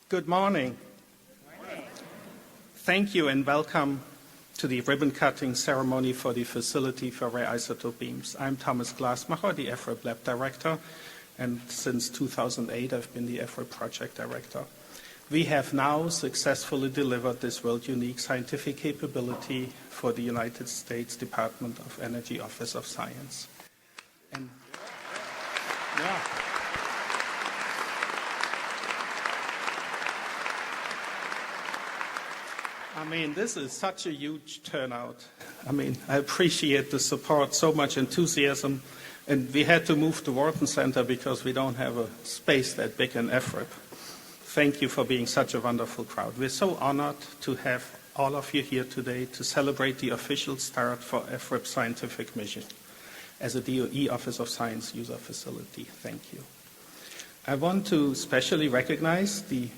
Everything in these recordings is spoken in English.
Good morning. Thank you and welcome to the ribbon-cutting ceremony for the Facility for Rare Isotope Beams. I'm Thomas Glasmacher, the EFRIB Lab Director, and since 2008 I've been the EFRIB Project Director. We have now successfully delivered this world-unique scientific capability for the United States Department of Energy Office of Science. And, yeah. I mean, this is such a huge turnout. I mean, I appreciate the support, so much enthusiasm. And we had to move to Wharton Center because we don't have a space that big in EFRIB. Thank you for being such a wonderful crowd. We're so honored to have all of you here today to celebrate the official start for EFRIB scientific mission as a DOE Office of Science user facility. Thank you. I want to specially recognize the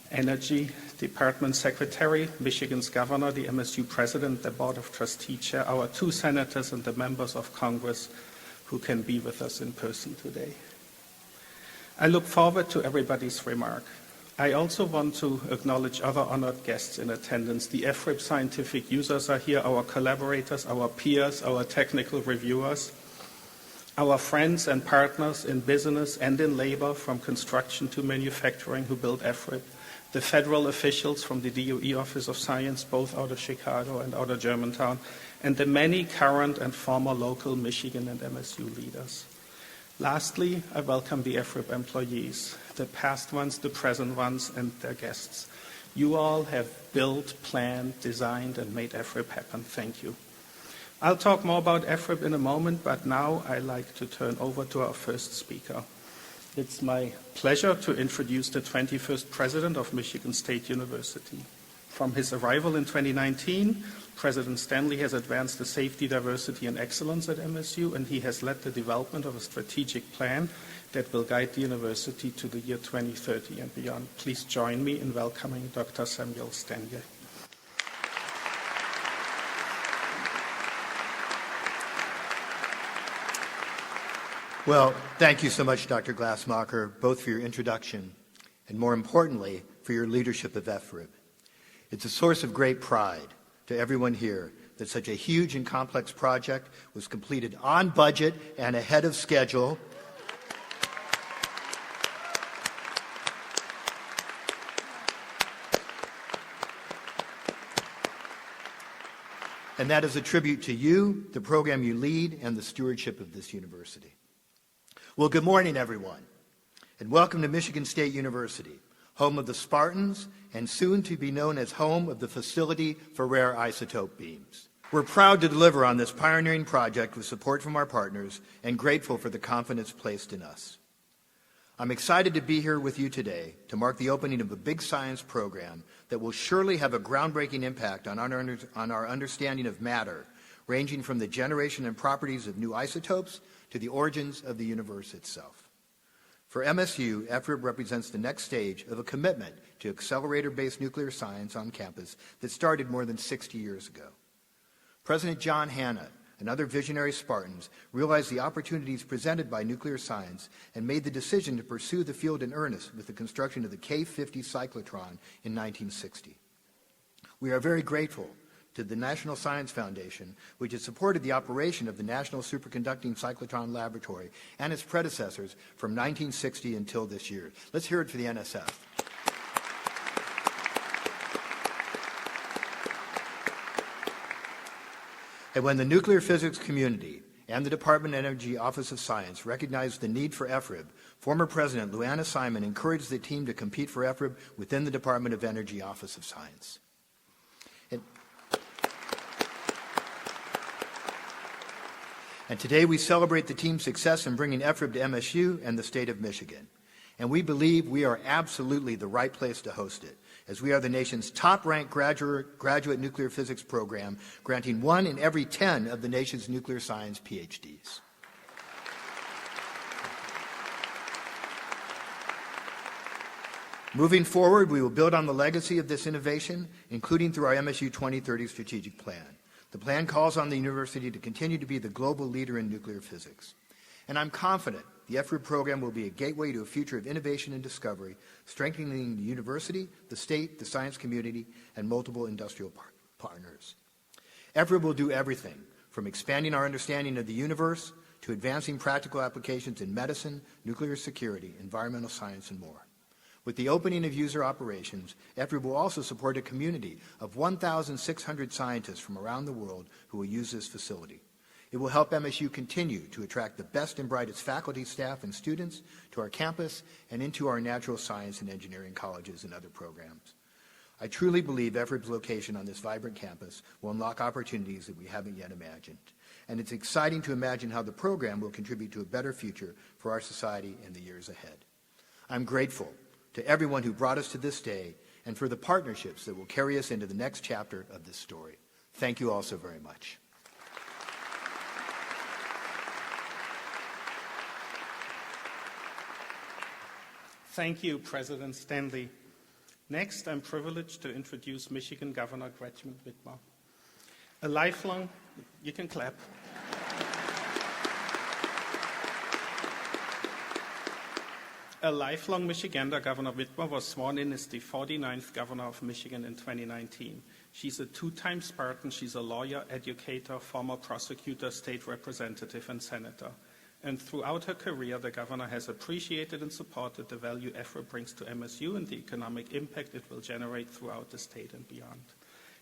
Energy Department Secretary, Michigan's Governor, the MSU President, the Board of Trustee Chair, our two senators, and the members of Congress who can be with us in person today. I look forward to everybody's remark. I also want to acknowledge other honored guests in attendance. The EFRIB scientific users are here, our collaborators, our peers, our technical reviewers, our friends and partners in business and in labor from construction to manufacturing who build EFRIB, the federal officials from the DOE Office of Science, both out of Chicago and out of Germantown, and the many current and former local Michigan and MSU leaders. Lastly, I welcome the EFRIB employees, the past ones, the present ones, and their guests. You all have built, planned, designed, and made EFRIB happen. Thank you. I'll talk more about EFRIB in a moment, but now I'd like to turn over to our first speaker. It's my pleasure to introduce the 21st President of Michigan State University. From his arrival in 2019, President Stanley has advanced the safety, diversity, and excellence at MSU, and he has led the development of a strategic plan that will guide the university to the year 2030 and beyond. Please join me in welcoming Dr. Samuel Stange. Well, thank you so much, Dr. Glasmacher, both for your introduction and, more importantly, for your leadership of EFRIB. It's a source of great pride to everyone here that such a huge and complex project was completed on budget and ahead of schedule. And that is a tribute to you, the program you lead, and the stewardship of this university. Well, good morning, everyone, and welcome to Michigan State University, home of the Spartans and soon to be known as home of the Facility for Rare Isotope Beams. We're proud to deliver on this pioneering project with support from our partners and grateful for the confidence placed in us. I'm excited to be here with you today to mark the opening of a big science program that will surely have a groundbreaking impact on our understanding of matter, ranging from the generation and properties of new isotopes to the origins of the universe itself. For MSU, EFRIB represents the next stage of a commitment to accelerator-based nuclear science on campus that started more than 60 years ago. President John Hanna and other visionary Spartans realized the opportunities presented by nuclear science and made the decision to pursue the field in earnest with the construction of the K-50 cyclotron in 1960. We are very grateful to the National Science Foundation, which has supported the operation of the National Superconducting Cyclotron Laboratory and its predecessors from 1960 until this year. Let's hear it for the NSF. And when the nuclear physics community and the Department of Energy Office of Science recognized the need for EFRIB, former President Luana Simon encouraged the team to compete for EFRIB within the Department of Energy Office of Science. And today we celebrate the team's success in bringing EFRIB to MSU and the state of Michigan. And we believe we are absolutely the right place to host it, as we are the nation's top-ranked graduate nuclear physics program, granting 1 in every 10 of the nation's nuclear science PhDs. Moving forward, we will build on the legacy of this innovation, including through our MSU 2030 strategic plan. The plan calls on the university to continue to be the global leader in nuclear physics. And I'm confident the FRIB program will be a gateway to a future of innovation and discovery, strengthening the university, the state, the science community, and multiple industrial partners. FRIB will do everything from expanding our understanding of the universe to advancing practical applications in medicine, nuclear security, environmental science, and more. With the opening of user operations, FRIB will also support a community of 1,600 scientists from around the world who will use this facility. It will help MSU continue to attract the best and brightest faculty, staff, and students to our campus and into our natural science and engineering colleges and other programs. I truly believe FRIB's location on this vibrant campus will unlock opportunities that we haven't yet imagined. And it's exciting to imagine how the program will contribute to a better future for our society in the years ahead. I'm grateful to everyone who brought us to this day and for the partnerships that will carry us into the next chapter of this story. Thank you all so very much. Thank you, President Stanley. Next, I'm privileged to introduce Michigan Governor Gretchen Whitmore. A lifelong, you can clap. A lifelong Michigander, Governor Whitmore was sworn in as the 49th governor of Michigan in 2019. She's a two-time Spartan. She's a lawyer, educator, former prosecutor, state representative, and senator. And throughout her career, the governor has appreciated and supported the value FRIB brings to MSU and the economic impact it will generate throughout the state and beyond.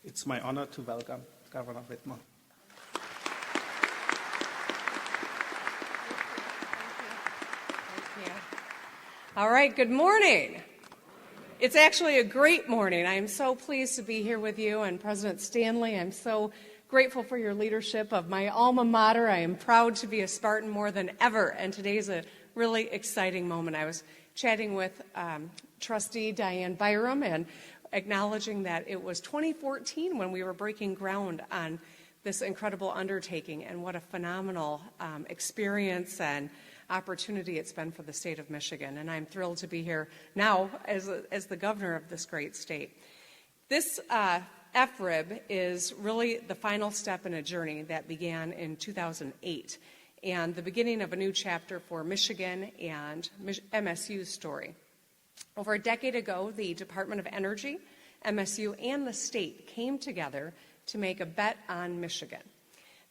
It's my honor to welcome Governor Whitmore. Thank you. All right, good morning. It's actually a great morning. I am so pleased to be here with you and President Stanley. I'm so grateful for your leadership of my alma mater. I am proud to be a Spartan more than ever, and today's a really exciting moment. I was chatting with Trustee Diane Byram and acknowledging that it was 2014 when we were breaking ground on this incredible undertaking, and what a phenomenal experience and opportunity it's been for the state of Michigan. And I'm thrilled to be here now as the governor of this great state. This FRIB is really the final step in a journey that began in 2008 and the beginning of a new chapter for Michigan and MSU's story. Over a decade ago, the Department of Energy, MSU, and the state came together to make a bet on Michigan.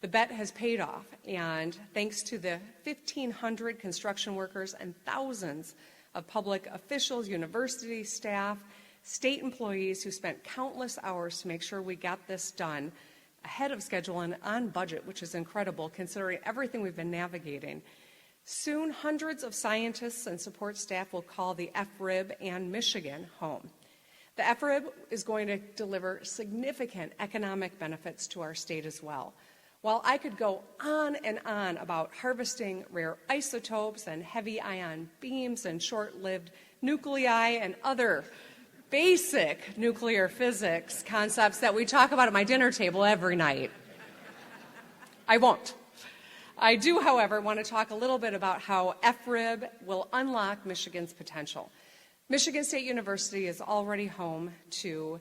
The bet has paid off, and thanks to the 1,500 construction workers and thousands of public officials, university staff, state employees who spent countless hours to make sure we got this done ahead of schedule and on budget, which is incredible considering everything we've been navigating. Soon, hundreds of scientists and support staff will call the FRIB and Michigan home. The FRIB is going to deliver significant economic benefits to our state as well. While I could go on and on about harvesting rare isotopes and heavy ion beams and short-lived nuclei and other basic nuclear physics concepts that we talk about at my dinner table every night, I won't. I do, however, want to talk a little bit about how FRIB will unlock Michigan's potential. Michigan State University is already home to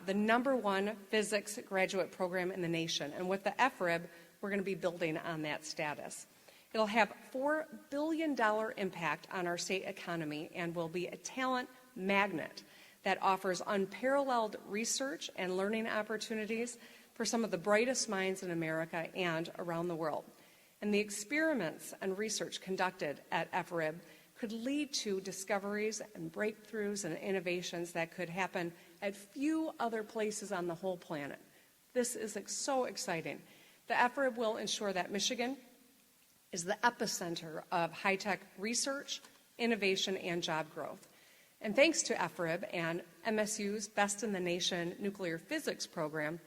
the #1 physics graduate program in the nation. And with the FRIB, we're going to be building on that status. It'll have $4 billion impact on our state economy and will be a talent magnet that offers unparalleled research and learning opportunities for some of the brightest minds in America and around the world. And the experiments and research conducted at FRIB could lead to discoveries and breakthroughs and innovations that could happen at few other places on the whole planet. This is so exciting. The FRIB will ensure that Michigan is the epicenter of high-tech research, innovation, and job growth. And thanks to FRIB and MSU's Best in the Nation nuclear physics program,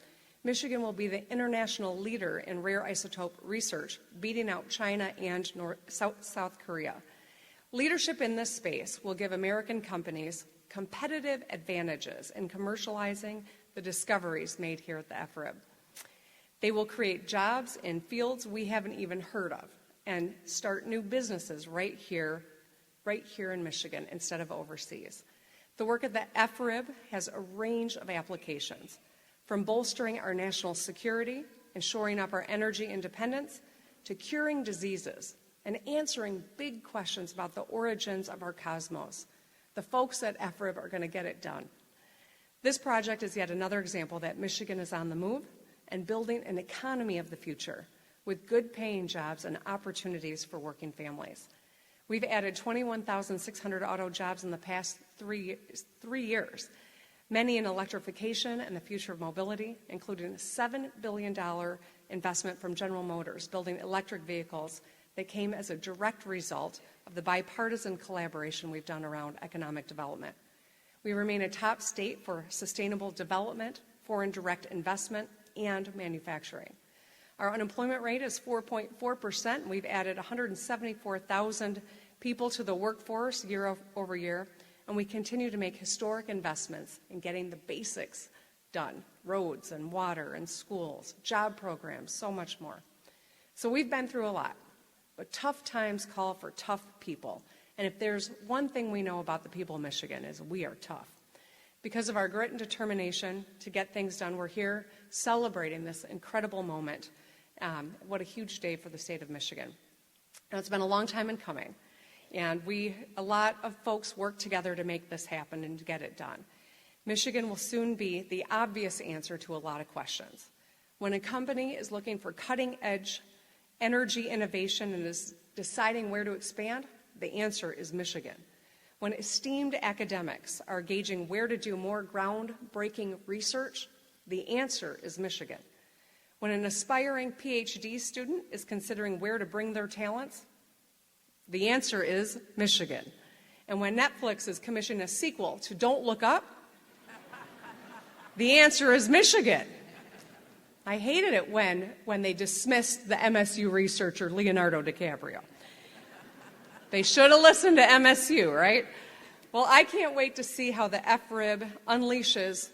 Michigan will be the international leader in rare isotope research, beating out China and South Korea. Leadership in this space will give American companies competitive advantages in commercializing the discoveries made here at the FRIB. They will create jobs in fields we haven't even heard of and start new businesses right here in Michigan instead of overseas. The work of the FRIB has a range of applications, from bolstering our national security and shoring up our energy independence to curing diseases and answering big questions about the origins of our cosmos. The folks at FRIB are going to get it done. This project is yet another example that Michigan is on the move and building an economy of the future with good paying jobs and opportunities for working families. We've added 21,600 auto jobs in the past three years, many in electrification and the future of mobility, including a $7 billion investment from General Motors, building electric vehicles that came as a direct result of the bipartisan collaboration we've done around economic development. We remain a top state for sustainable development, foreign direct investment, and manufacturing. Our unemployment rate is 4.4%, and we've added 174,000 people to the workforce year over year, and we continue to make historic investments in getting the basics done, roads and water and schools, job programs, so much more. So we've been through a lot, but tough times call for tough people. And if there's one thing we know about the people of Michigan is we are tough. Because of our grit and determination to get things done, we're here celebrating this incredible moment. What a huge day for the state of Michigan. Now, it's been a long time in coming, and a lot of folks work together to make this happen and to get it done. Michigan will soon be the obvious answer to a lot of questions. When a company is looking for cutting-edge energy innovation and is deciding where to expand, the answer is Michigan. When esteemed academics are gauging where to do more groundbreaking research, the answer is Michigan. When an aspiring PhD student is considering where to bring their talents, the answer is Michigan. And when Netflix is commissioning a sequel to Don't Look Up, the answer is Michigan. I hated it when they dismissed the MSU researcher Leonardo DiCaprio. They should have listened to MSU, right? Well, I can't wait to see how the FRIB unleashes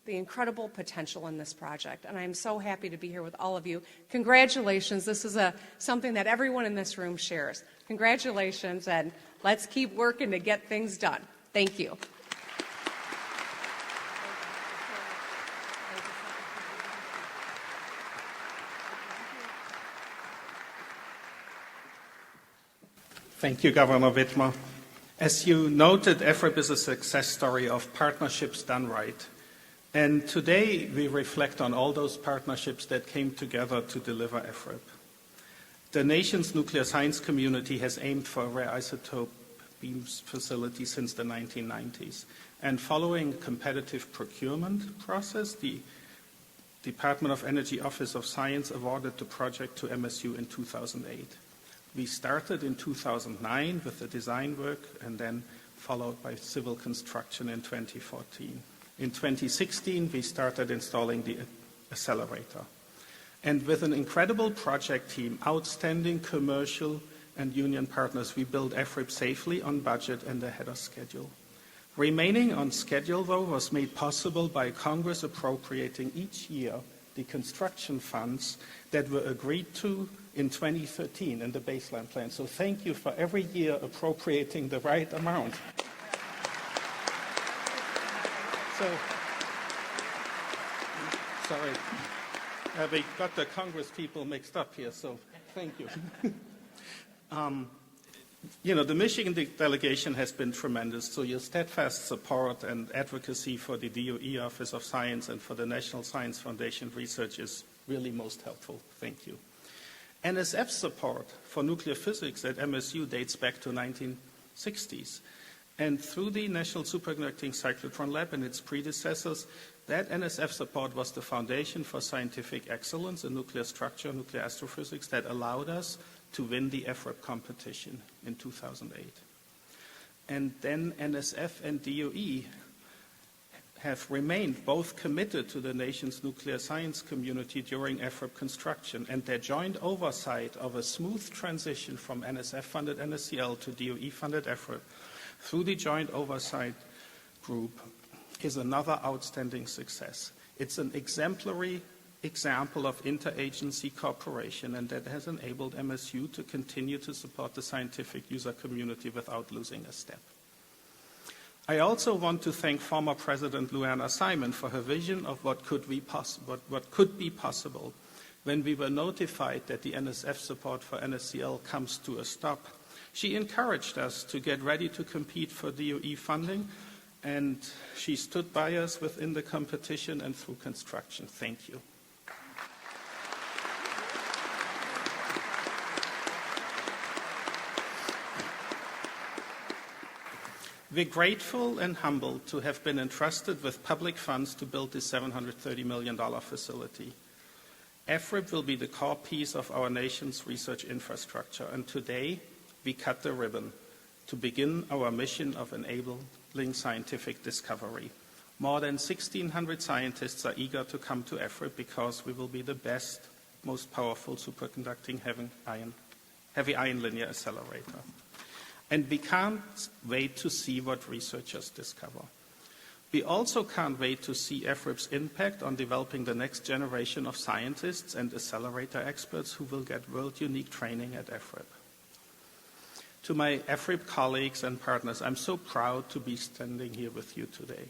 the incredible potential in this project, and I'm so happy to be here with all of you. Congratulations. This is something that everyone in this room shares. Congratulations, and let's keep working to get things done. Thank you. Thank you, Governor Whitmore. As you noted, FRIB is a success story of partnerships done right. And today we reflect on all those partnerships that came together to deliver FRIB. The nation's nuclear science community has aimed for a Rare Isotope Beams facility since the 1990s. And following a competitive procurement process, the Department of Energy Office of Science awarded the project to MSU in 2008. We started in 2009 with the design work and then followed by civil construction in 2014. In 2016, we started installing the accelerator. And with an incredible project team, outstanding commercial and union partners, we built FRIB safely, on budget, and ahead of schedule. Remaining on schedule, though, was made possible by Congress appropriating each year the construction funds that were agreed to in 2013 in the baseline plan. So thank you for every year appropriating the right amount. Sorry. We got the Congress people mixed up here, so thank you. The Michigan delegation has been tremendous, so your steadfast support and advocacy for the DOE Office of Science and for the National Science Foundation research is really most helpful. Thank you. NSF support for nuclear physics at MSU dates back to 1960s. And through the National Superconducting Cyclotron Lab and its predecessors, that NSF support was the foundation for scientific excellence in nuclear structure, nuclear astrophysics, that allowed us to win the FRIB competition in 2008. And then NSF and DOE have remained both committed to the nation's nuclear science community during FRIB construction, and their joint oversight of a smooth transition from NSF-funded NSCL to DOE-funded FRIB through the Joint Oversight Group is another outstanding success. It's an exemplary example of interagency cooperation, and that has enabled MSU to continue to support the scientific user community without losing a step. I also want to thank former President Lou Anna Simon for her vision of what could be possible When we were notified that the NSF support for NSCL comes to a stop, she encouraged us to get ready to compete for DOE funding, and she stood by us within the competition and through construction. Thank you. We're grateful and humbled to have been entrusted with public funds to build this $730 million facility. EFRIB will be the core piece of our nation's research infrastructure, and today we cut the ribbon to begin our mission of enabling scientific discovery. More than 1,600 scientists are eager to come to EFRIB because we will be the best, most powerful superconducting heavy ion linear accelerator. And we can't wait to see what researchers discover. We also can't wait to see EFRIB's impact on developing the next generation of scientists and accelerator experts who will get world-unique training at EFRIB. To my EFRIB colleagues and partners, I'm so proud to be standing here with you today.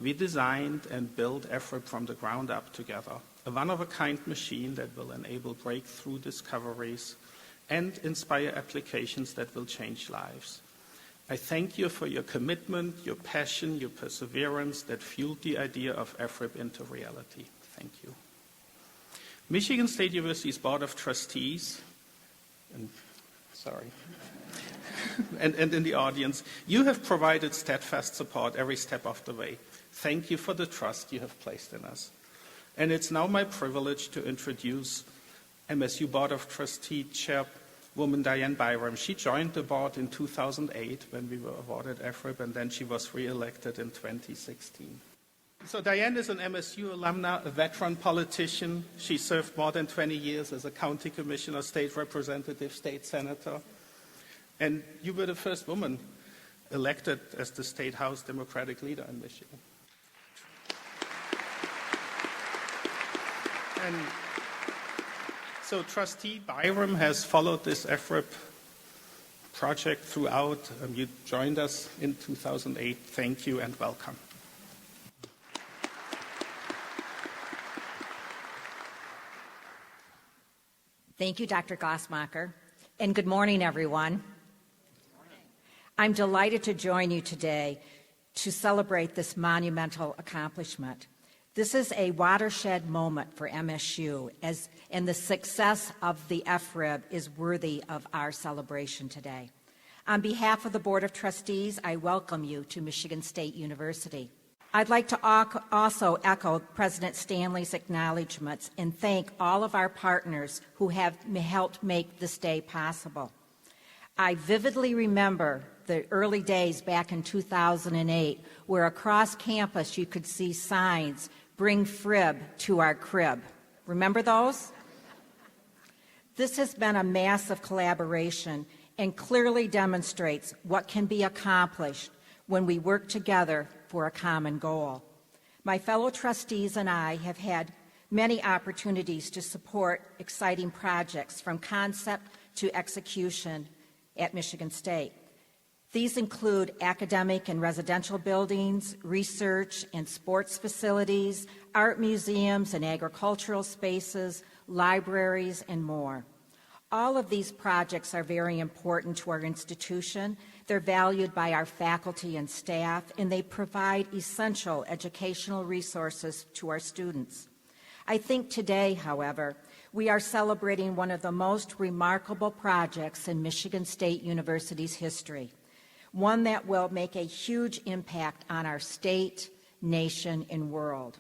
We designed and built EFRIB from the ground up together, a one-of-a-kind machine that will enable breakthrough discoveries and inspire applications that will change lives. I thank you for your commitment, your passion, your perseverance that fueled the idea of EFRIB into reality. Thank you. Michigan State University's Board of Trustees, and in the audience, you have provided steadfast support every step of the way. Thank you for the trust you have placed in us. And it's now my privilege to introduce MSU Board of Trustee Chairwoman Diane Byram. She joined the board in 2008 when we were awarded EFRIB, and then she was re-elected in 2016. So Diane is an MSU alumna, a veteran politician. She served more than 20 years as a county commissioner, state representative, state senator. And you were the first woman elected as the State House Democratic leader in Michigan. And so Trustee Byram has followed this EFRIB project throughout. You joined us in 2008. Thank you and welcome. Thank you, Dr. Gossmacher, and good morning, everyone. I'm delighted to join you today to celebrate this monumental accomplishment. This is a watershed moment for MSU, and the success of the EFRIB is worthy of our celebration today. On behalf of the Board of Trustees, I welcome you to Michigan State University. I'd like to also echo President Stanley's acknowledgments and thank all of our partners who have helped make this day possible. I vividly remember the early days back in 2008 where across campus you could see signs, "Bring FRIB to our crib." Remember those? This has been a massive collaboration and clearly demonstrates what can be accomplished when we work together for a common goal. My fellow trustees and I have had many opportunities to support exciting projects from concept to execution at Michigan State. These include academic and residential buildings, research and sports facilities, art museums and agricultural spaces, libraries, and more. All of these projects are very important to our institution. They're valued by our faculty and staff, and they provide essential educational resources to our students. I think today, however, we are celebrating one of the most remarkable projects in Michigan State University's history, one that will make a huge impact on our state, nation, and world.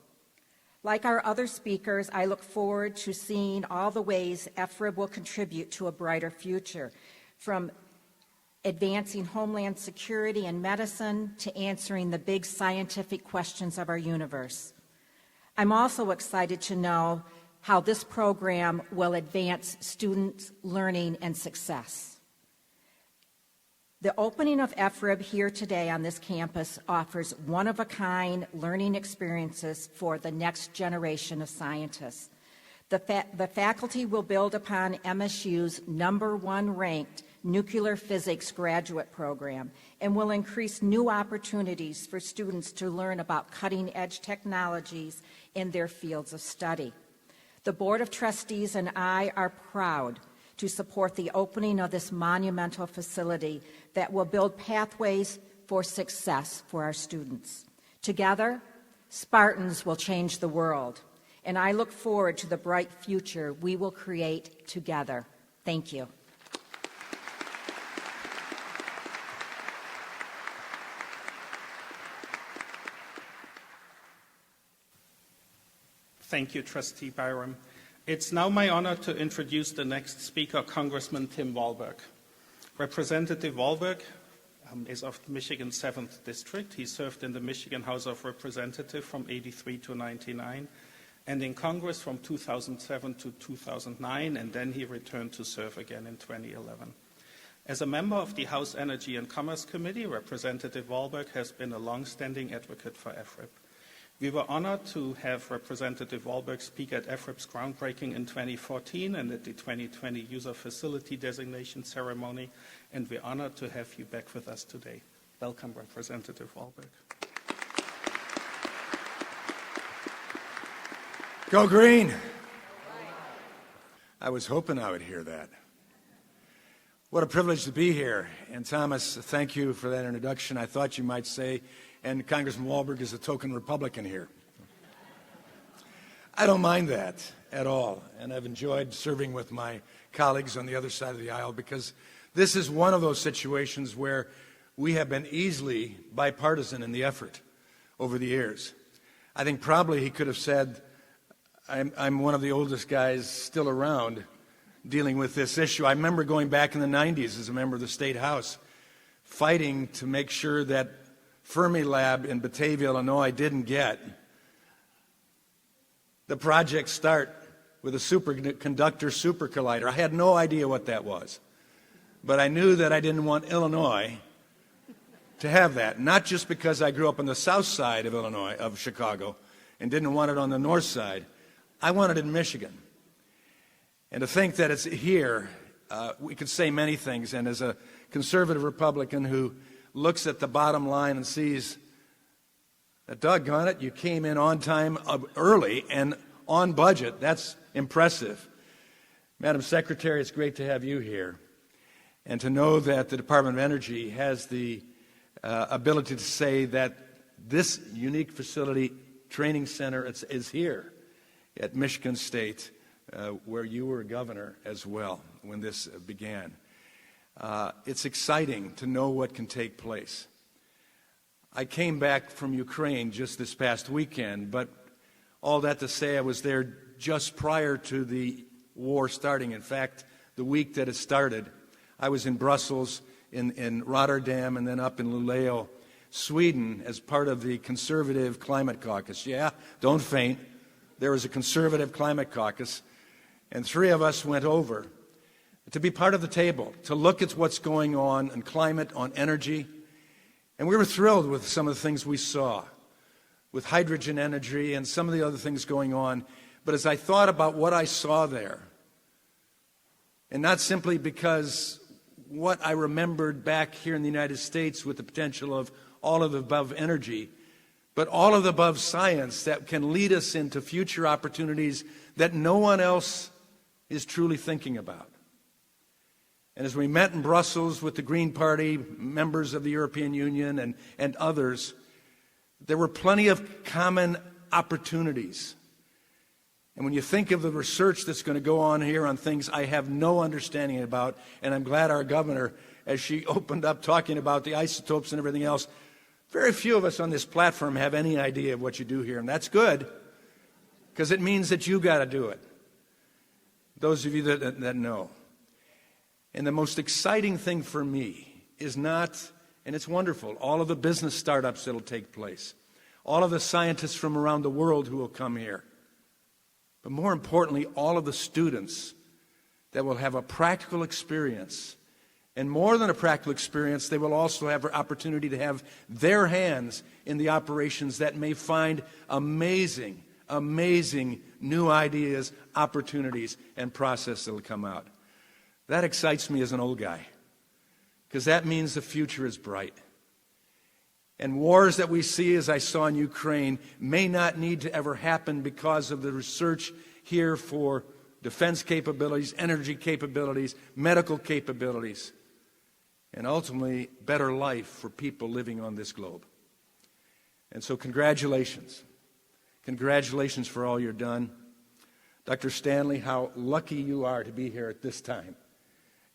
Like our other speakers, I look forward to seeing all the ways EFRIB will contribute to a brighter future, from advancing homeland security and medicine to answering the big scientific questions of our universe. I'm also excited to know how this program will advance students' learning and success. The opening of EFRIB here today on this campus offers one-of-a-kind learning experiences for the next generation of scientists. The faculty will build upon MSU's #1 ranked nuclear physics graduate program and will increase new opportunities for students to learn about cutting-edge technologies in their fields of study. The Board of Trustees and I are proud to support the opening of this monumental facility that will build pathways for success for our students. Together, Spartans will change the world, and I look forward to the bright future we will create together. Thank you. Thank you, Trustee Byram. It's now my honor to introduce the next speaker, Congressman Tim Walberg. Representative Walberg is of Michigan's 7th District. He served in the Michigan House of Representatives from 83 to 99, and in Congress from 2007 to 2009, and then he returned to serve again in 2011. As a member of the House Energy and Commerce Committee, Representative Walberg has been a long-standing advocate for EFRIP. We were honored to have Representative Walberg speak at EFRIP's groundbreaking in 2014 and at the 2020 User Facility Designation Ceremony, and we're honored to have you back with us today. Welcome, Representative Walberg. Go Green! I was hoping I would hear that. What a privilege to be here. And Thomas, thank you for that introduction. I thought you might say, and Congressman Walberg is a token Republican here. I don't mind that at all, and I've enjoyed serving with my colleagues on the other side of the aisle because this is one of those situations where we have been easily bipartisan in the effort over the years. I think probably he could have said, I'm one of the oldest guys still around dealing with this issue. I remember going back in the 90s as a member of the State House, fighting to make sure that Fermilab in Batavia, Illinois didn't get the project start with a superconductor super collider. I had no idea what that was, but I knew that I didn't want Illinois to have that, not just because I grew up on the south side of Illinois, of Chicago, and didn't want it on the north side. I wanted it in Michigan. And to think that it's here, we could say many things, and as a conservative Republican who looks at the bottom line and sees that, doggone it, you came in on time, early, and on budget. That's impressive. Madam Secretary, it's great to have you here, and to know that the Department of Energy has the ability to say that this unique facility training center is here at Michigan State, where you were governor as well when this began. It's exciting to know what can take place. I came back from Ukraine just this past weekend, but all that to say I was there just prior to the war starting. In fact, the week that it started, I was in Brussels, in Rotterdam, and then up in Luleå, Sweden, as part of the Conservative Climate Caucus. Yeah, don't faint. There was a Conservative Climate Caucus, and 3 of us went over to be part of the table, to look at what's going on in climate, on energy. And we were thrilled with some of the things we saw, with hydrogen energy and some of the other things going on. But as I thought about what I saw there, and not simply because what I remembered back here in the United States with the potential of all of the above energy, but all of the above science that can lead us into future opportunities that no one else is truly thinking about. And as we met in Brussels with the Green Party, members of the European Union, and others, there were plenty of common opportunities. And when you think of the research that's going to go on here on things I have no understanding about, and I'm glad our governor, as she opened up talking about the isotopes and everything else, very few of us on this platform have any idea of what you do here. And that's good, because it means that you got to do it. Those of you that know. And the most exciting thing for me is not, and it's wonderful, all of the business startups that will take place, all of the scientists from around the world who will come here, but more importantly, all of the students that will have a practical experience. And more than a practical experience, they will also have an opportunity to have their hands in the operations that may find amazing, amazing new ideas, opportunities, and process that will come out. That excites me as an old guy, because that means the future is bright. And wars that we see, as I saw in Ukraine, may not need to ever happen because of the research here for defense capabilities, energy capabilities, medical capabilities, and ultimately better life for people living on this globe. And so congratulations. Congratulations for all you've done. Dr. Stanley, how lucky you are to be here at this time.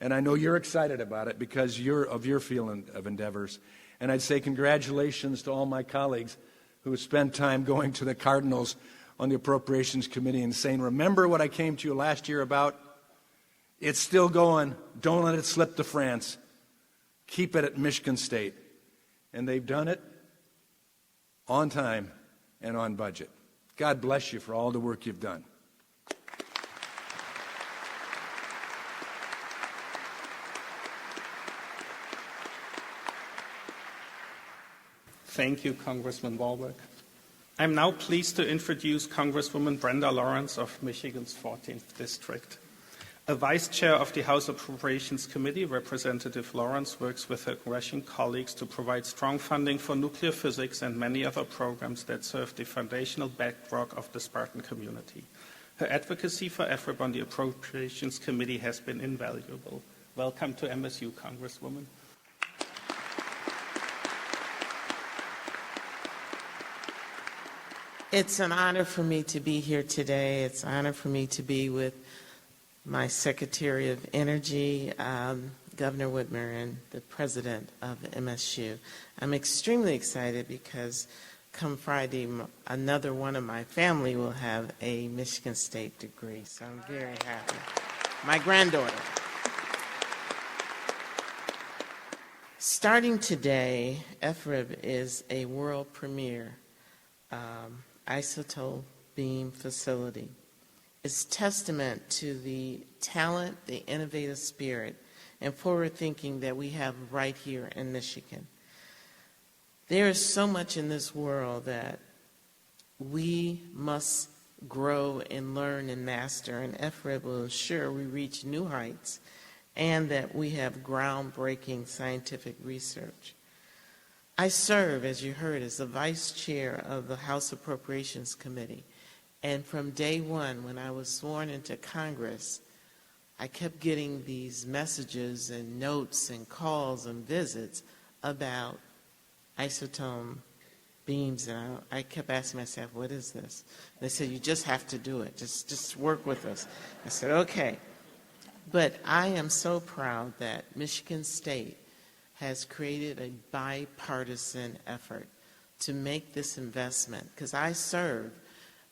And I know you're excited about it because of your field of endeavors. And I'd say congratulations to all my colleagues who have spent time going to the Cardinals on the Appropriations Committee and saying, remember what I came to you last year about? It's still going. Don't let it slip to France. Keep it at Michigan State. And they've done it on time and on budget. God bless you for all the work you've done. Thank you, Congressman Walberg. I'm now pleased to introduce Congresswoman Brenda Lawrence of Michigan's 14th District. A Vice Chair of the House Appropriations Committee, Representative Lawrence works with her congressional colleagues to provide strong funding for nuclear physics and many other programs that serve the foundational bedrock of the Spartan community. Her advocacy for EFRIB on the Appropriations Committee has been invaluable. Welcome to MSU, Congresswoman. It's an honor for me to be here today. It's an honor for me to be with my Secretary of Energy, Governor Whitmer, and the President of MSU. I'm extremely excited because come Friday, another one of my family will have a Michigan State degree, so I'm very happy. My granddaughter. Starting today, EFRIB is a world premiere isotope beam facility. It's testament to the talent, the innovative spirit, and forward thinking that we have right here in Michigan. There is so much in this world that we must grow and learn and master, and EFRIB will ensure we reach new heights and that we have groundbreaking scientific research. I serve, as you heard, as the Vice Chair of the House Appropriations Committee. And from day one, when I was sworn into Congress, I kept getting these messages and notes and calls and visits about isotope beams. And I kept asking myself, what is this? They said, you just have to do it. Just work with us. I said, okay. But I am so proud that Michigan State has created a bipartisan effort to make this investment, because I serve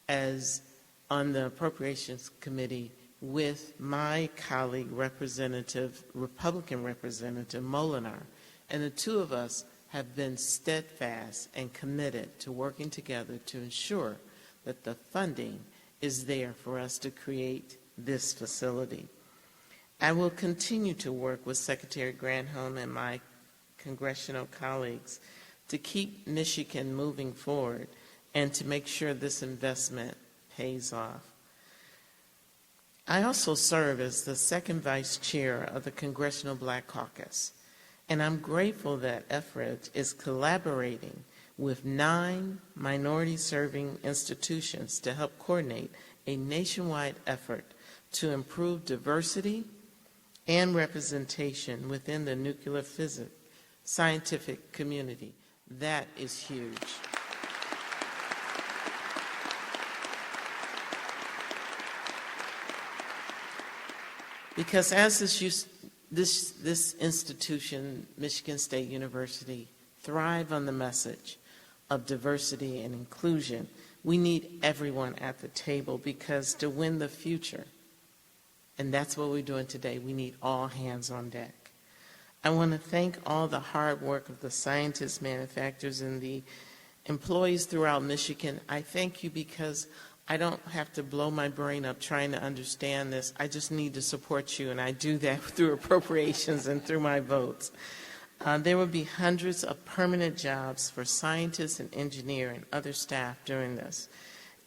as on the Appropriations Committee with my colleague, Republican Representative Molinar, and the two of us have been steadfast and committed to working together to ensure that the funding is there for us to create this facility. I will continue to work with Secretary Granholm and my congressional colleagues to keep Michigan moving forward and to make sure this investment pays off. I also serve as the second vice chair of the Congressional Black Caucus, and I'm grateful that EFRIB is collaborating with 9 minority-serving institutions to help coordinate a nationwide effort to improve diversity and representation within the nuclear physics scientific community. That is huge. Because as this institution, Michigan State University, thrive on the message of diversity and inclusion, we need everyone at the table, because to win the future, and that's what we're doing today, we need all hands on deck. I want to thank all the hard work of the scientists, manufacturers, and the employees throughout Michigan. I thank you because I don't have to blow my brain up trying to understand this. I just need to support you, and I do that through appropriations and through my votes. There will be hundreds of permanent jobs for scientists and engineers and other staff during this,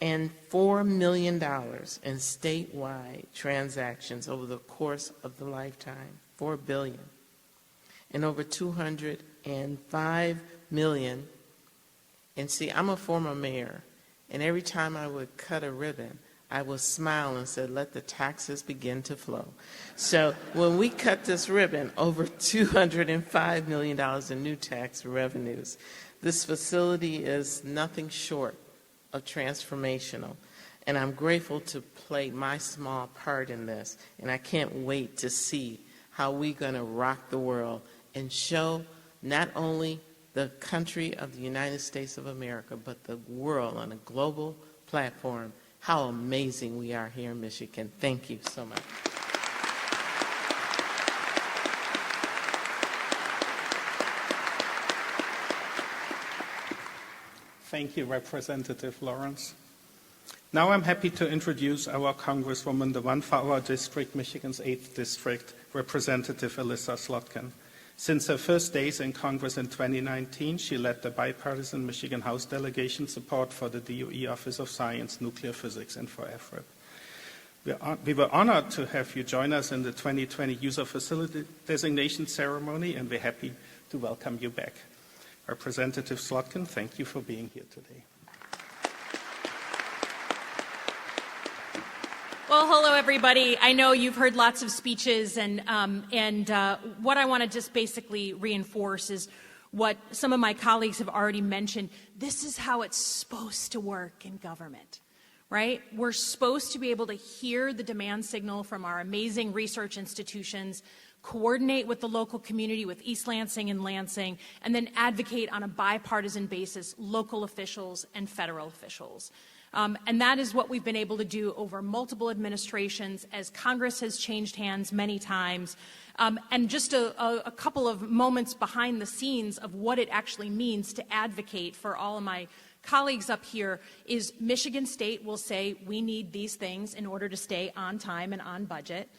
and $4 million in statewide transactions over the course of the lifetime, $4 billion. And over $205 million And see, I'm a former mayor, and every time I would cut a ribbon, I would smile and say, let the taxes begin to flow. So when we cut this ribbon, over $205 million in new tax revenues, this facility is nothing short of transformational. And I'm grateful to play my small part in this. And I can't wait to see how we're going to rock the world and show not only the country of the United States of America, but the world on a global platform, how amazing we are here in Michigan. Thank you so much. Thank you, Representative Lawrence. Now I'm happy to introduce our Congresswoman, the one for our district, Michigan's 8th District, Representative Alyssa Slotkin. Since her first days in Congress in 2019, she led the bipartisan Michigan House delegation support for the DOE Office of Science, Nuclear Physics, and for EFRIB. We were honored to have you join us in the 2020 User Facility Designation Ceremony, and we're happy to welcome you back. Representative Slotkin, thank you for being here today. Well, hello, everybody. I know you've heard lots of speeches, and what I want to just basically reinforce is what some of my colleagues have already mentioned. This is how it's supposed to work in government, right? We're supposed to be able to hear the demand signal from our amazing research institutions, coordinate with the local community, with East Lansing and Lansing, and then advocate on a bipartisan basis, local officials and federal officials. And that is what we've been able to do over multiple administrations as Congress has changed hands many times. And just a couple of moments behind the scenes of what it actually means to advocate for all of my colleagues up here is Michigan State will say we need these things in order to stay on time and on budget.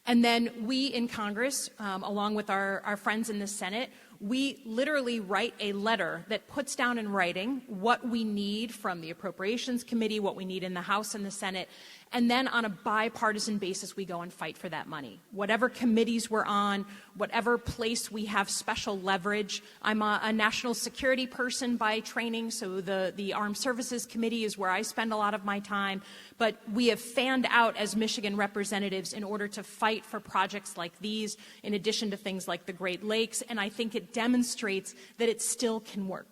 And then we in Congress, along with our friends in the Senate, we literally write a letter that puts down in writing what we need from the Appropriations Committee, what we need in the House and the Senate, and then on a bipartisan basis we go and fight for that money. Whatever committees we're on, whatever place we have special leverage. I'm a national security person by training, so the Armed Services Committee is where I spend a lot of my time. But we have fanned out as Michigan representatives in order to fight for projects like these, in addition to things like the Great Lakes, and I think it demonstrates that it still can work.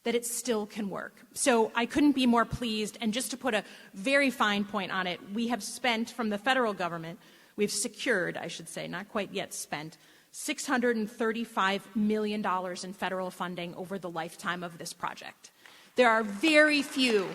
That it still can work. So I couldn't be more pleased, and just to put a very fine point on it, we have spent from the federal government, we've secured, I should say, not quite yet spent, $635 million in federal funding over the lifetime of this project. There are very few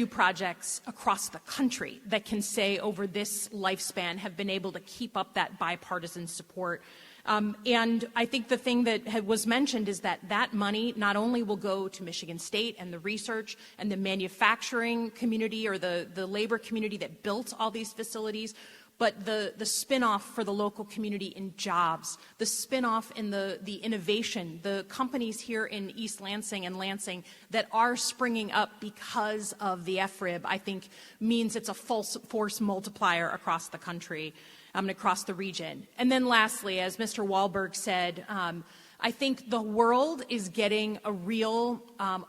projects across the country that can say over this lifespan have been able to keep up that bipartisan support. And I think the thing that was mentioned is that that money not only will go to Michigan State and the research and the manufacturing community or the labor community that built all these facilities, but the spinoff for the local community in jobs, the spinoff in the innovation, the companies here in East Lansing and Lansing that are springing up because of the FRIB, I think means it's a force multiplier across the country. And across the region. And then lastly, as Mr. Wahlberg said, I think the world is getting a real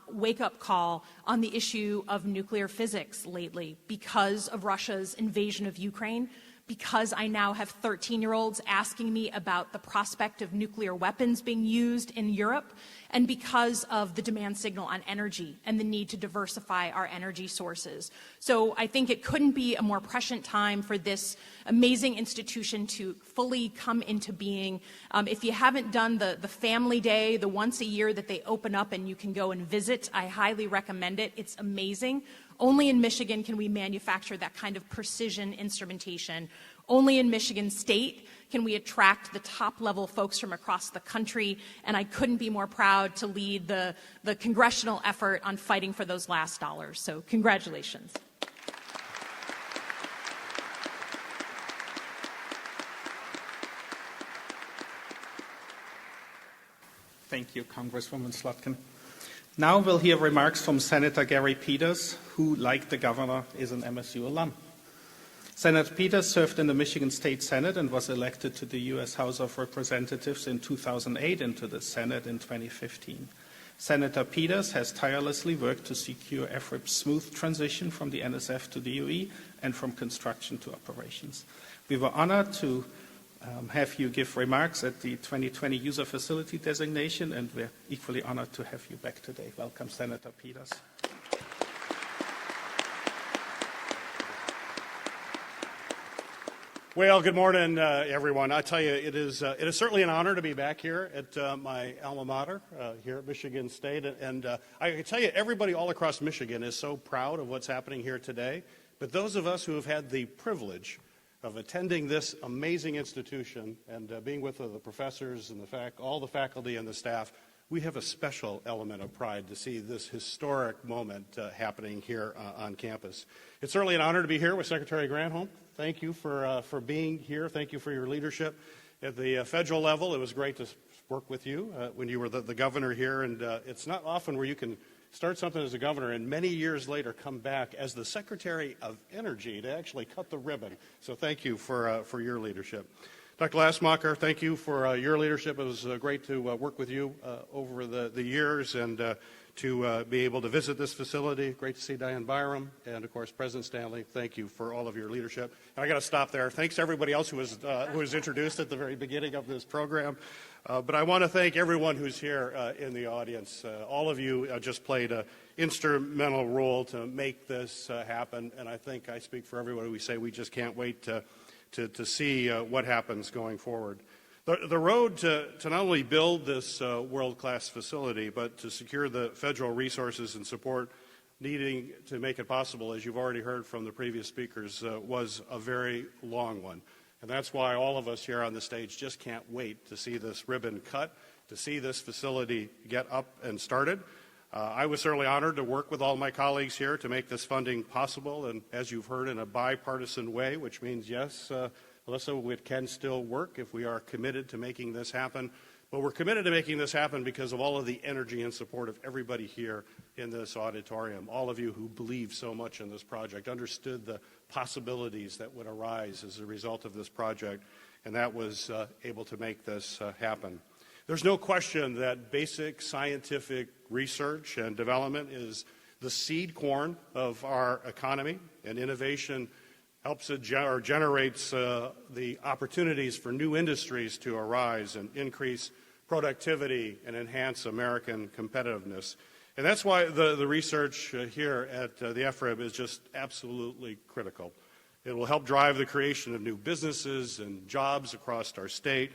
wake-up call on the issue of nuclear physics lately because of Russia's invasion of Ukraine, because I now have 13-year-olds asking me about the prospect of nuclear weapons being used in Europe, and because of the demand signal on energy and the need to diversify our energy sources. So I think it couldn't be a more prescient time for this amazing institution to fully come into being. If you haven't done the Family Day, the once a year that they open up and you can go and visit, I highly recommend it. It's amazing. Only in Michigan can we manufacture that kind of precision instrumentation. Only in Michigan State can we attract the top-level folks from across the country, and I couldn't be more proud to lead the congressional effort on fighting for those last dollars. So congratulations. Thank you, Congresswoman Slotkin. Now we'll hear remarks from Senator Gary Peters, who, like the governor, is an MSU alum. Senator Peters served in the Michigan State Senate and was elected to the U.S. House of Representatives in 2008 and to the Senate in 2015. Senator Peters has tirelessly worked to secure EFRIB's smooth transition from the NSF to the UE and from construction to operations. We were honored to have you give remarks at the 2020 User Facility designation, and we're equally honored to have you back today. Welcome, Senator Peters. Well, good morning, everyone. I tell you, it is certainly an honor to be back here at my alma mater here at Michigan State. And I can tell you, everybody all across Michigan is so proud of what's happening here today. But those of us who have had the privilege of attending this amazing institution and being with the professors and all the faculty and the staff, we have a special element of pride to see this historic moment happening here on campus. It's certainly an honor to be here with Secretary Granholm. Thank you for being here. Thank you for your leadership at the federal level. It was great to work with you when you were the governor here, and it's not often where you can start something as a governor and many years later come back as the Secretary of Energy to actually cut the ribbon. So thank you for your leadership. Dr. Glassmacher, thank you for your leadership. It was great to work with you over the years and to be able to visit this facility. Great to see Diane Byram, and of course President Stanley. Thank you for all of your leadership. And I got to stop there. Thanks to everybody else who was introduced at the very beginning of this program. But I want to thank everyone who's here in the audience. All of you just played an instrumental role to make this happen, and I think I speak for everybody. We say we just can't wait to see what happens going forward. The road to not only build this world-class facility, but to secure the federal resources and support needing to make it possible, as you've already heard from the previous speakers, was a very long one. And that's why all of us here on the stage just can't wait to see this ribbon cut, to see this facility get up and started. I was certainly honored to work with all my colleagues here to make this funding possible, and as you've heard, in a bipartisan way, which means, yes, Alyssa, it can still work if we are committed to making this happen. But we're committed to making this happen because of all of the energy and support of everybody here in this auditorium, all of you who believe so much in this project, understood the possibilities that would arise as a result of this project, and that was able to make this happen. There's no question that basic scientific research and development is the seed corn of our economy, and innovation helps generates the opportunities for new industries to arise and increase productivity and enhance American competitiveness. And that's why the research here at the EFRIB is just absolutely critical. It will help drive the creation of new businesses and jobs across our state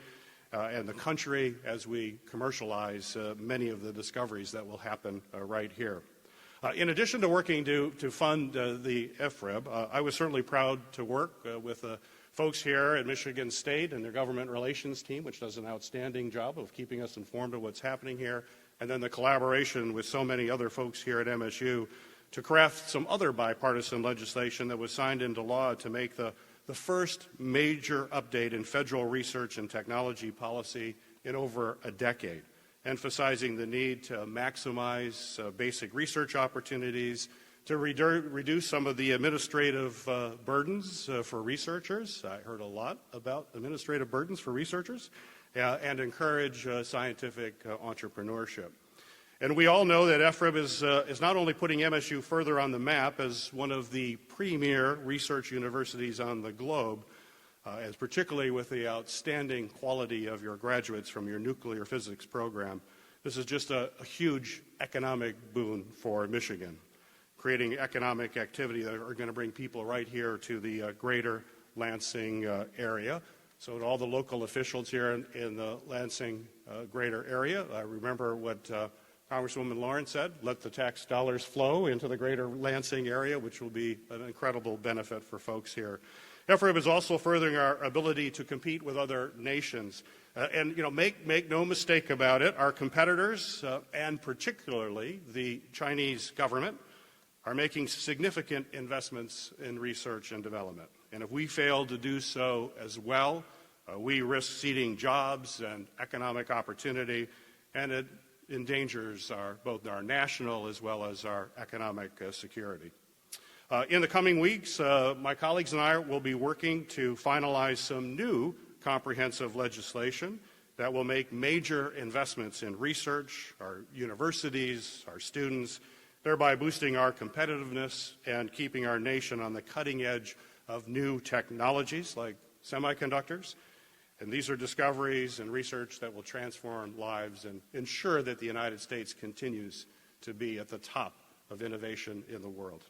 and the country as we commercialize many of the discoveries that will happen right here. In addition to working to fund the EFRIB, I was certainly proud to work with folks here at Michigan State and their government relations team, which does an outstanding job of keeping us informed of what's happening here, and then the collaboration with so many other folks here at MSU to craft some other bipartisan legislation that was signed into law to make the first major update in federal research and technology policy in over a decade, emphasizing the need to maximize basic research opportunities, to reduce some of the administrative burdens for researchers. I heard a lot about administrative burdens for researchers, and encourage scientific entrepreneurship. And we all know that EFRIB is not only putting MSU further on the map as one of the premier research universities on the globe, as particularly with the outstanding quality of your graduates from your nuclear physics program. This is just a huge economic boon for Michigan, creating economic activity that are going to bring people right here to the greater Lansing area. So to all the local officials here in the Lansing greater area, I remember what Congresswoman Lawrence said, let the tax dollars flow into the greater Lansing area, which will be an incredible benefit for folks here. EFRIB is also furthering our ability to compete with other nations. And, make no mistake about it, our competitors, and particularly the Chinese government, are making significant investments in research and development. And if we fail to do so as well, we risk ceding jobs and economic opportunity, and it endangers both our national as well as our economic security. In the coming weeks, my colleagues and I will be working to finalize some new comprehensive legislation that will make major investments in research, our universities, our students, thereby boosting our competitiveness and keeping our nation on the cutting edge of new technologies like semiconductors. And these are discoveries and research that will transform lives and ensure that the United States continues to be at the top of innovation in the world.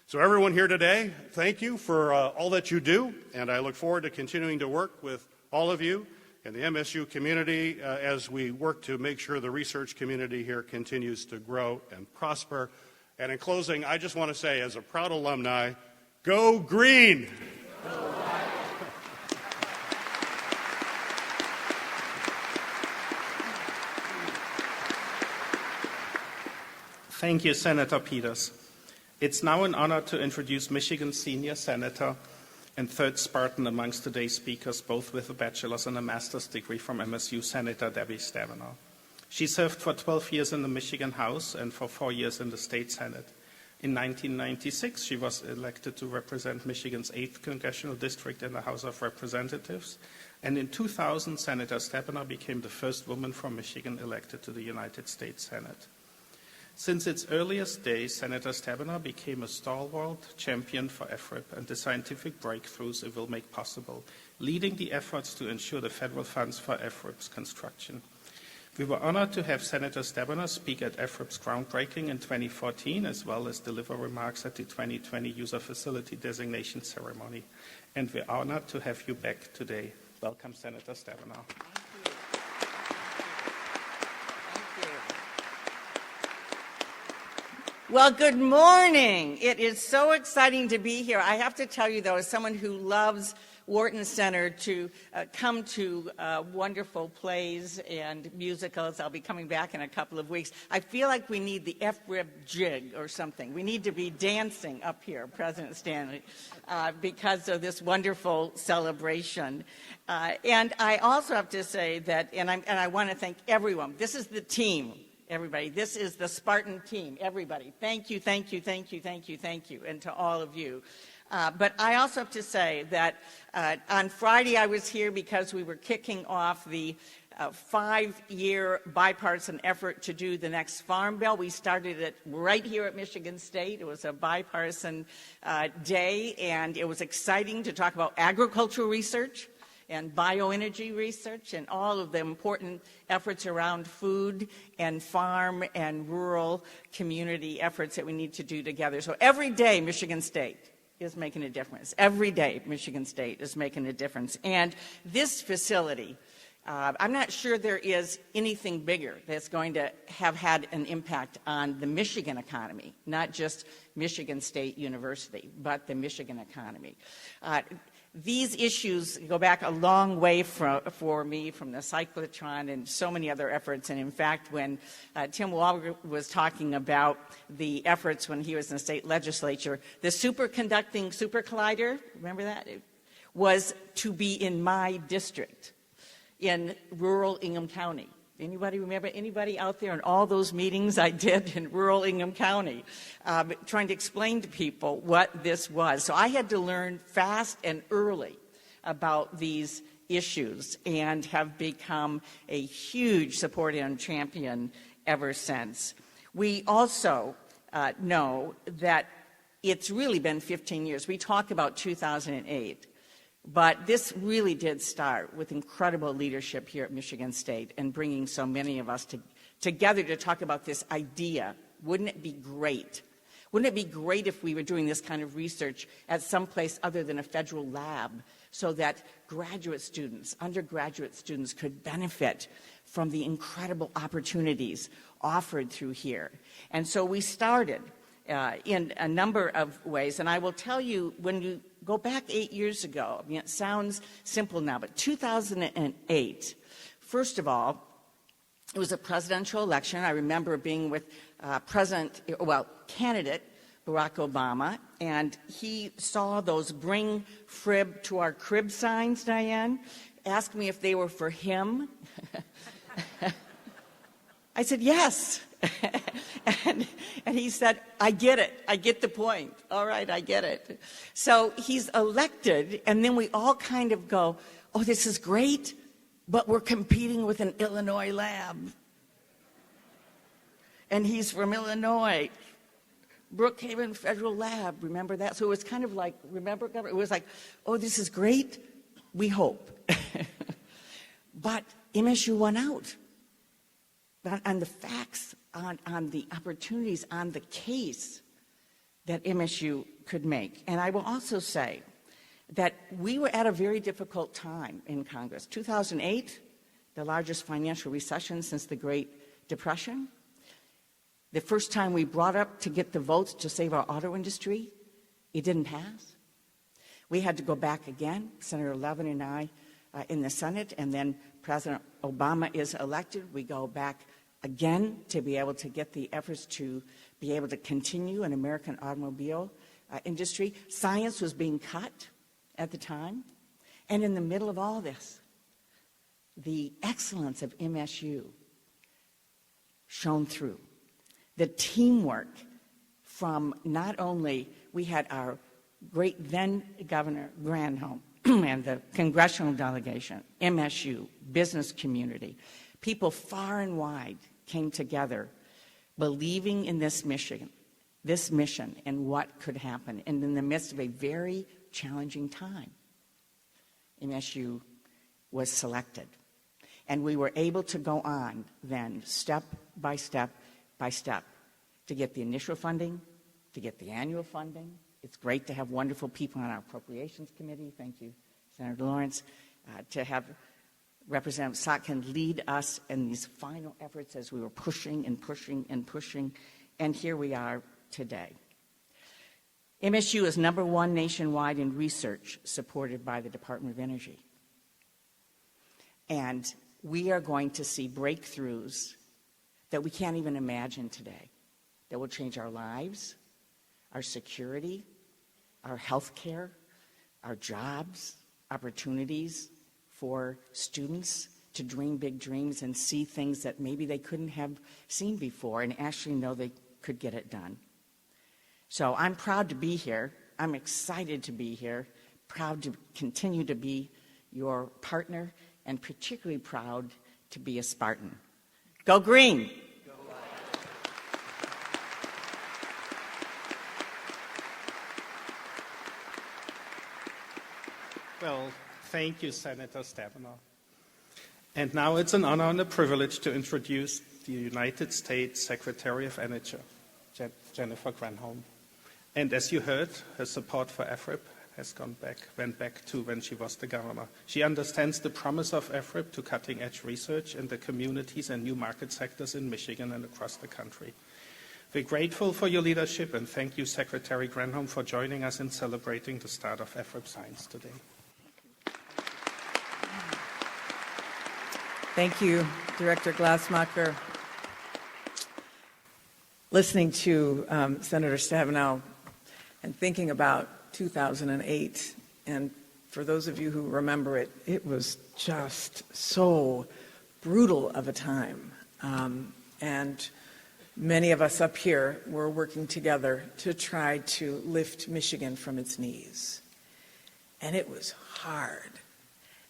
So everyone here today, thank you for all that you do, and I look forward to continuing to work with all of you and the MSU community as we work to make sure the research community here continues to grow and prosper. And in closing, I just want to say, as a proud alumni, go green! Thank you, Senator Peters. It's now an honor to introduce Michigan's senior senator and third Spartan amongst today's speakers, both with a bachelor's and a master's degree from MSU, Senator Debbie Stavana. She served for 12 years in the Michigan House and for 4 years in the state Senate. In 1996, she was elected to represent Michigan's 8th congressional district in the House of Representatives. And in 2000, Senator Stavana became the first woman from Michigan elected to the United States Senate. Since its earliest days, Senator Stavana became a stalwart champion for EFRIP and the scientific breakthroughs it will make possible, leading the efforts to ensure the federal funds for EFRIP's construction. We were honored to have Senator Stavana speak at EFRIP's groundbreaking in 2014, as well as deliver remarks at the 2020 User Facility Designation Ceremony. And we're honored to have you back today. Welcome, Senator Stavana. Well, good morning. It is so exciting to be here. I have to tell you, though, as someone who loves Wharton Center, to come to wonderful plays and musicals. I'll be coming back in a couple of weeks. I feel like we need the F-rib jig or something. We need to be dancing up here, President Stanley, because of this wonderful celebration. And I also have to say that, and I want to thank everyone. This is the team. Everybody, this is the Spartan team. Everybody, thank you, thank you, thank you, thank you, thank you, and to all of you. But I also have to say that on Friday I was here because we were kicking off the 5-year bipartisan effort to do the next Farm Bill. We started it right here at Michigan State. It was a bipartisan day, and it was exciting to talk about agricultural research and bioenergy research and all of the important efforts around food and farm and rural community efforts that we need to do together. So every day, Michigan State is making a difference. Every day, Michigan State is making a difference. And this facility, I'm not sure there is anything bigger that's going to have had an impact on the Michigan economy, not just Michigan State University, but the Michigan economy. These issues go back a long way for me, from the cyclotron and so many other efforts. And in fact, when Tim Walker was talking about the efforts when he was in the state legislature, the superconducting super collider, remember that? It was to be in my district in rural Ingham County. Anybody remember? Anybody out there in all those meetings I did in rural Ingham County, trying to explain to people what this was? So I had to learn fast and early about these issues and have become a huge supporter and champion ever since. We also know that it's really been 15 years. We talk about 2008. But this really did start with incredible leadership here at Michigan State and bringing so many of us together to talk about this idea. Wouldn't it be great? Wouldn't it be great if we were doing this kind of research at some place other than a federal lab so that graduate students, undergraduate students could benefit from the incredible opportunities offered through here? And so we started in a number of ways. And I will tell you, when you go back 8 years ago, I mean, it sounds simple now, but 2008, first of all, it was a presidential election. I remember being with candidate Barack Obama, and he saw those "Bring Frib to Our Crib" signs, Diane, asked me if they were for him. I said, yes, and he said, I get it. I get the point. All right, I get it. So he's elected, and then we all kind of go, oh, this is great, but we're competing with an Illinois lab. And he's from Illinois. Brookhaven Federal Lab, remember that? So it was kind of like, remember, it was like, oh, this is great, we hope. But MSU won out. But on the facts, on the opportunities, on the case that MSU could make. And I will also say that we were at a very difficult time in Congress. 2008, the largest financial recession since the Great Depression. The first time we brought up to get the votes to save our auto industry, it didn't pass. We had to go back again, Senator Levin and I, in the Senate, and then President Obama is elected. We go back again to be able to get the efforts to be able to continue an American automobile industry. Science was being cut at the time. And in the middle of all this, the excellence of MSU shone through. The teamwork from not only, we had our great then Governor Granholm and the congressional delegation, MSU, business community, people far and wide came together believing in this mission and what could happen. And in the midst of a very challenging time, MSU was selected. And we were able to go on then, step by step by step, to get the initial funding, to get the annual funding. It's great to have wonderful people on our Appropriations Committee. Thank you, Senator Lawrence. To have Representative Sotkin lead us in these final efforts as we were pushing and pushing and pushing. And here we are today. MSU is #1 nationwide in research supported by the Department of Energy. And we are going to see breakthroughs that we can't even imagine today, that will change our lives, our security, our health care, our jobs, opportunities for students to dream big dreams and see things that maybe they couldn't have seen before and actually know they could get it done. So I'm proud to be here. I'm excited to be here, proud to continue to be your partner, and particularly proud to be a Spartan. Go Green! Well, thank you, Senator Stavana. And now it's an honor and a privilege to introduce the United States Secretary of Energy, Jennifer Granholm. And as you heard, her support for EFRIP went back to when she was the governor. She understands the promise of EFRIP to cutting-edge research in the communities and new market sectors in Michigan and across the country. We're grateful for your leadership, and thank you, Secretary Granholm, for joining us in celebrating the start of EFRIP Science today. Thank you, Director Glassmacher. Listening to Senator Stavana and thinking about 2008, and for those of you who remember it, it was just so brutal of a time. And many of us up here were working together to try to lift Michigan from its knees. And it was hard.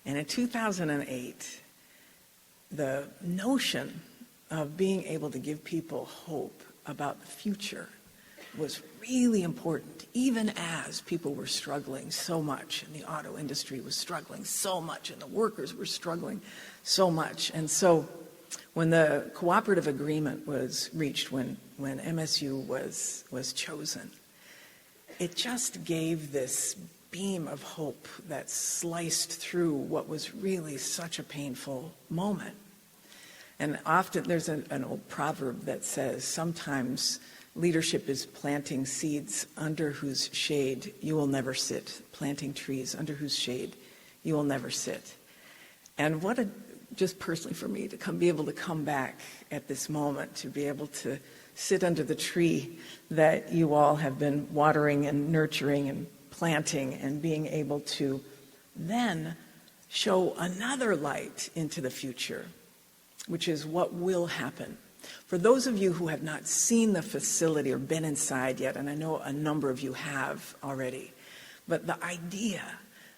And in 2008, the notion of being able to give people hope about the future was really important, even as people were struggling so much, and the auto industry was struggling so much, and the workers were struggling so much. And so when the cooperative agreement was reached, when MSU was chosen, it just gave this beam of hope that sliced through what was really such a painful moment. And often there's an old proverb that says, sometimes leadership is planting seeds under whose shade you will never sit, planting trees under whose shade you will never sit. And just personally for me, to be able to come back at this moment, to be able to sit under the tree that you all have been watering and nurturing and planting, and being able to then show another light into the future, which is what will happen For those of you who have not seen the facility or been inside yet, and I know a number of you have already, but the idea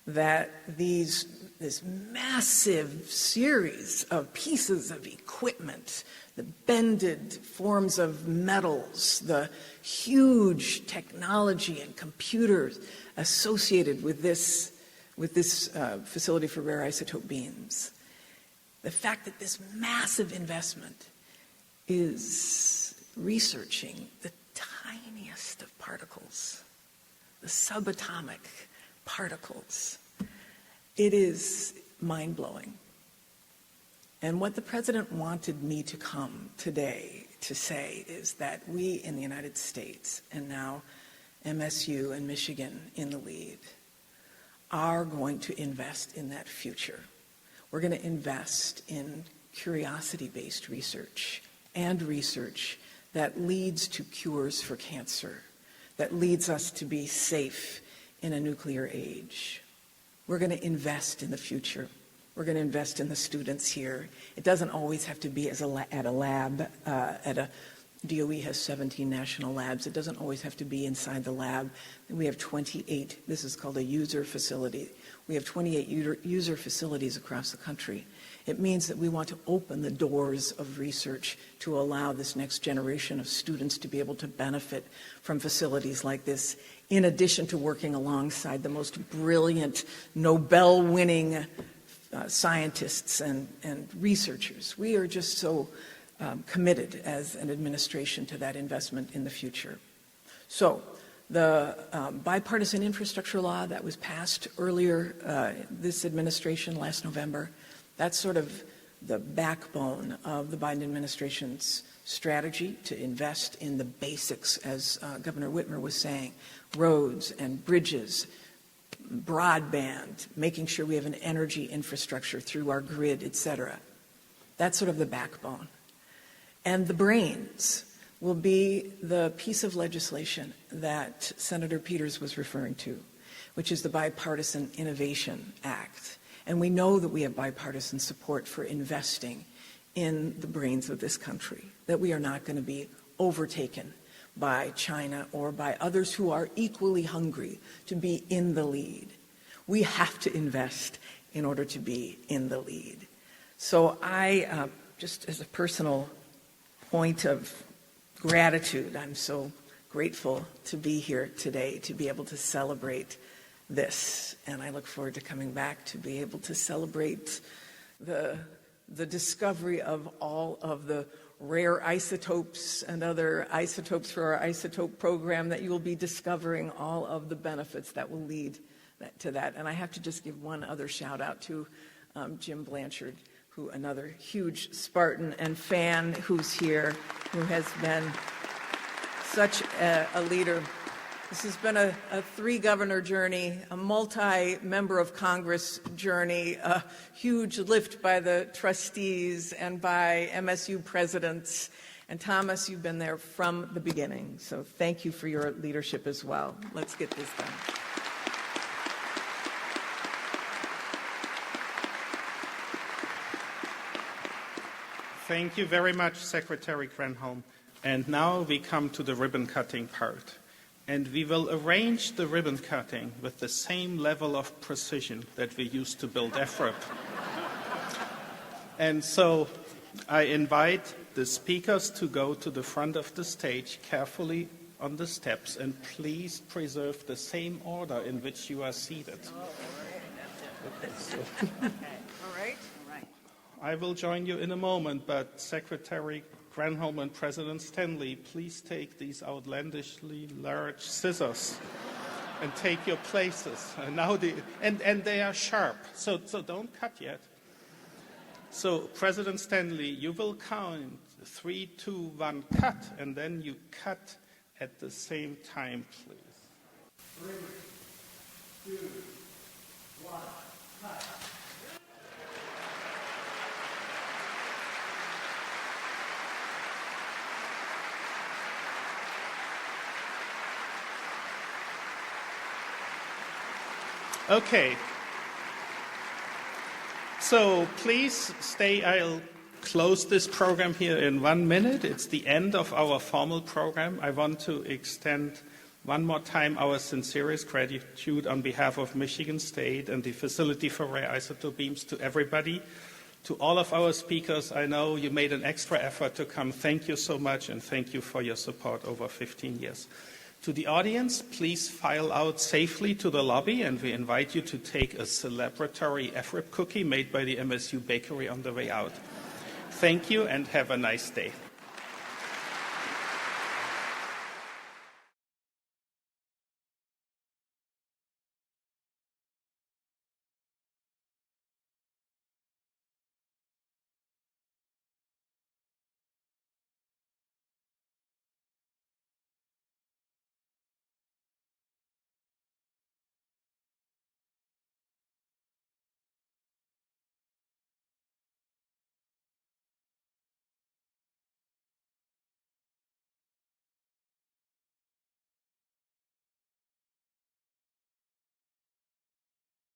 that this massive series of pieces of equipment, the bended forms of metals, the huge technology and computers associated with this facility for rare isotope beams, the fact that this massive investment is researching the tiniest of particles, the subatomic particles. It is mind-blowing. And what the president wanted me to come today to say is that we in the United States, and now MSU and Michigan in the lead, are going to invest in that future. We're going to invest in curiosity-based research and research that leads to cures for cancer, that leads us to be safe in a nuclear age. We're going to invest in the future. We're going to invest in the students here. It doesn't always have to be at a lab. DOE has 17 national labs. It doesn't always have to be inside the lab. We have 28. This is called a user facility. We have 28 user facilities across the country. It means that we want to open the doors of research to allow this next generation of students to be able to benefit from facilities like this, in addition to working alongside the most brilliant Nobel-winning scientists and researchers. We are just so committed as an administration to that investment in the future. So the bipartisan infrastructure law that was passed earlier this administration last November, that's sort of the backbone of the Biden administration's strategy to invest in the basics, as Governor Whitmore was saying, roads and bridges, broadband, making sure we have an energy infrastructure through our grid, et cetera. That's sort of the backbone. And the brains will be the piece of legislation that Senator Peters was referring to, which is the Bipartisan Innovation Act. And we know that we have bipartisan support for investing in the brains of this country, that we are not going to be overtaken by China or by others who are equally hungry to be in the lead. We have to invest in order to be in the lead. So I, just as a personal point of gratitude, I'm so grateful to be here today, to be able to celebrate this. And I look forward to coming back to be able to celebrate the discovery of all of the rare isotopes and other isotopes for our isotope program, that you will be discovering all of the benefits that will lead to that. And I have to just give one other shout out to Jim Blanchard, who another huge Spartan and fan who's here, who has been such a leader. This has been a three-governor journey, a multi-member of Congress journey, a huge lift by the trustees and by MSU presidents. And Thomas, you've been there from the beginning, so thank you for your leadership as well. Let's get this done. Thank you very much, Secretary Granholm. And now we come to the ribbon-cutting part. And we will arrange the ribbon cutting with the same level of precision that we used to build EFRAP. And so I invite the speakers to go to the front of the stage carefully on the steps, and please preserve the same order in which you are seated. All right. I will join you in a moment, but Secretary Granholm and President Stanley, please take these outlandishly large scissors and take your places. And now and they are sharp, so don't cut yet. So President Stanley, you will count 3, 2, 1, cut, and then you cut at the same time, please. 3, 2, 1, cut. Okay. So please stay. I'll close this program here in 1 minute. It's the end of our formal program. I want to extend one more time our sincerest gratitude on behalf of Michigan State and the Facility for Rare Isotope Beams to everybody. To all of our speakers, I know you made an extra effort to come. Thank you so much, and thank you for your support over 15 years. To the audience, please file out safely to the lobby, and we invite you to take a celebratory FRIP cookie made by the MSU Bakery on the way out. Thank you, and have a nice day.